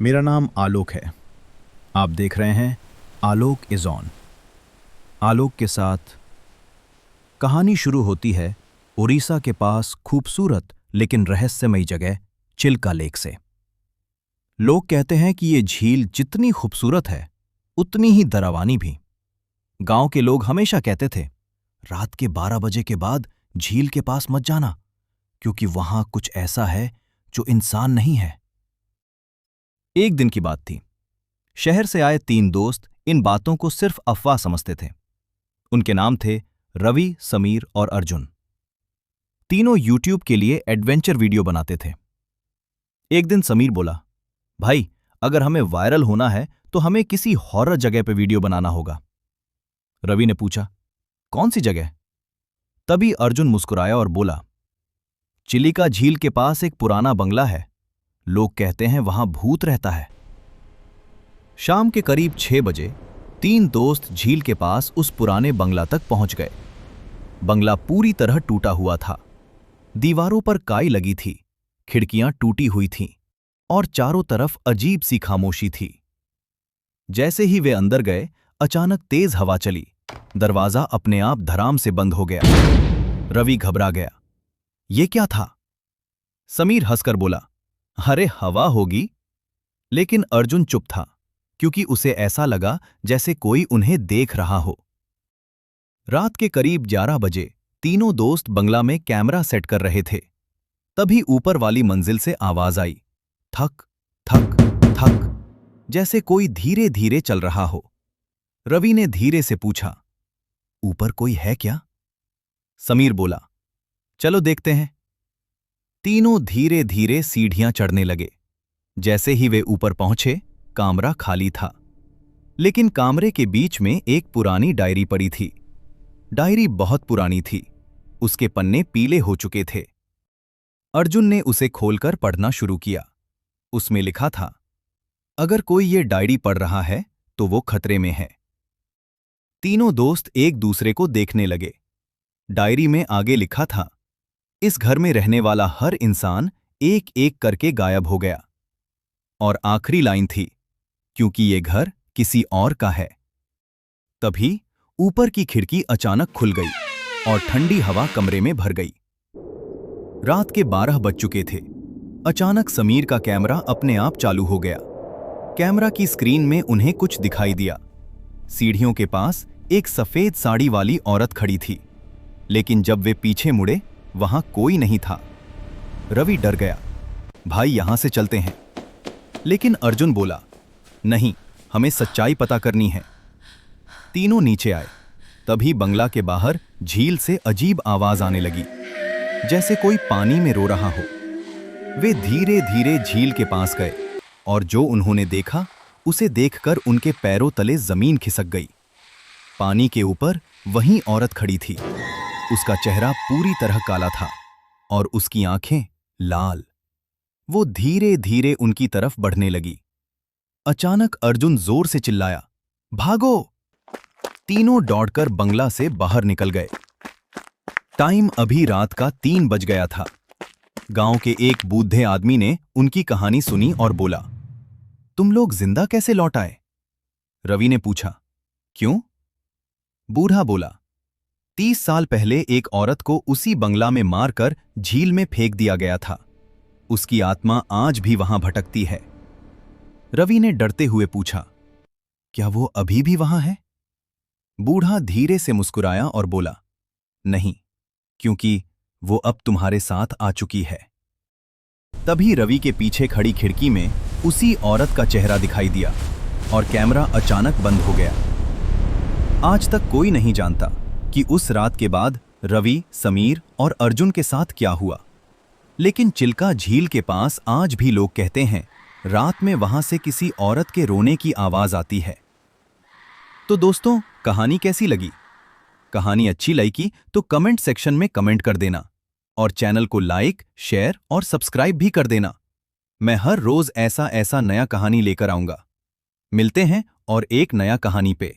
मेरा नाम आलोक है। आप देख रहे हैं आलोक इज ऑन। आलोक के साथ कहानी शुरू होती है उड़ीसा के पास खूबसूरत लेकिन रहस्यमयी जगह चिल्का लेक से। लोग कहते हैं कि ये झील जितनी खूबसूरत है उतनी ही डरावनी भी। गांव के लोग हमेशा कहते थे, रात के 12 बजे के बाद झील के पास मत जाना, क्योंकि वहां कुछ ऐसा है जो इंसान नहीं है। एक दिन की बात थी। शहर से आए 3 दोस्त इन बातों को सिर्फ अफवाह समझते थे। उनके नाम थे रवि, समीर और अर्जुन। तीनों यूट्यूब के लिए एडवेंचर वीडियो बनाते थे। एक दिन समीर बोला, भाई अगर हमें वायरल होना है तो हमें किसी हॉरर जगह पे वीडियो बनाना होगा। रवि ने पूछा, कौन सी जगह? तभी अर्जुन मुस्कुराया और बोला, चिलिका झील के पास एक पुराना बंगला है, लोग कहते हैं वहां भूत रहता है। शाम के करीब 6 बजे 3 दोस्त झील के पास उस पुराने बंगला तक पहुंच गए। बंगला पूरी तरह टूटा हुआ था। दीवारों पर काई लगी थी, खिड़कियां टूटी हुई थीं और चारों तरफ अजीब सी खामोशी थी। जैसे ही वे अंदर गए, अचानक तेज हवा चली। दरवाजा अपने आप धड़ाम से बंद हो गया। रवि घबरा गया। ये क्या था? समीर हंसकर बोला, अरे हवा होगी। लेकिन अर्जुन चुप था, क्योंकि उसे ऐसा लगा जैसे कोई उन्हें देख रहा हो। रात के करीब 11 बजे तीनों दोस्त बंगला में कैमरा सेट कर रहे थे। तभी ऊपर वाली मंजिल से आवाज आई, थक थक थक, जैसे कोई धीरे धीरे चल रहा हो। रवि ने धीरे से पूछा, ऊपर कोई है क्या? समीर बोला, चलो देखते हैं। तीनों धीरे धीरे सीढ़ियां चढ़ने लगे। जैसे ही वे ऊपर पहुंचे, कमरा खाली था। लेकिन कमरे के बीच में एक पुरानी डायरी पड़ी थी। डायरी बहुत पुरानी थी, उसके पन्ने पीले हो चुके थे। अर्जुन ने उसे खोलकर पढ़ना शुरू किया। उसमें लिखा था, अगर कोई ये डायरी पढ़ रहा है तो वो खतरे में है। तीनों दोस्त एक दूसरे को देखने लगे। डायरी में आगे लिखा था, इस घर में रहने वाला हर इंसान एक एक करके गायब हो गया। और आखिरी लाइन थी, क्योंकि ये घर किसी और का है। तभी ऊपर की खिड़की अचानक खुल गई और ठंडी हवा कमरे में भर गई। रात के 12 बज चुके थे। अचानक समीर का कैमरा अपने आप चालू हो गया। कैमरा की स्क्रीन में उन्हें कुछ दिखाई दिया। सीढ़ियों के पास एक सफेद साड़ी वाली औरत खड़ी थी, लेकिन जब वे पीछे मुड़े, वहां कोई नहीं था। रवि डर गया, भाई यहां से चलते हैं। लेकिन अर्जुन बोला, नहीं, हमें सच्चाई पता करनी है। तीनों नीचे आए। तभी बंगला के बाहर झील से अजीब आवाज आने लगी, जैसे कोई पानी में रो रहा हो। वे धीरे धीरे झील के पास गए और जो उन्होंने देखा उसे देखकर उनके पैरों तले जमीन खिसक गई। पानी के ऊपर वही औरत खड़ी थी। उसका चेहरा पूरी तरह काला था और उसकी आंखें लाल। वो धीरे धीरे उनकी तरफ बढ़ने लगी। अचानक अर्जुन जोर से चिल्लाया, भागो! तीनों दौड़कर बंगला से बाहर निकल गए। टाइम अभी रात का 3 बज गया था। गांव के एक बूढ़े आदमी ने उनकी कहानी सुनी और बोला, तुम लोग जिंदा कैसे लौट आए? रवि ने पूछा, क्यों? बूढ़ा बोला, 30 साल पहले एक औरत को उसी बंगला में मारकर झील में फेंक दिया गया था। उसकी आत्मा आज भी वहां भटकती है। रवि ने डरते हुए पूछा, क्या वो अभी भी वहां है? बूढ़ा धीरे से मुस्कुराया और बोला, नहीं, क्योंकि वो अब तुम्हारे साथ आ चुकी है। तभी रवि के पीछे खड़ी खिड़की में उसी औरत का चेहरा दिखाई दिया और कैमरा अचानक बंद हो गया। आज तक कोई नहीं जानता कि उस रात के बाद रवि, समीर और अर्जुन के साथ क्या हुआ। लेकिन चिल्का झील के पास आज भी लोग कहते हैं, रात में वहां से किसी औरत के रोने की आवाज आती है। तो दोस्तों, कहानी कैसी लगी? कहानी अच्छी लगी तो कमेंट सेक्शन में कमेंट कर देना और चैनल को लाइक, शेयर और सब्सक्राइब भी कर देना। मैं हर रोज ऐसा नया कहानी लेकर आऊंगा। मिलते हैं और एक नया कहानी पे।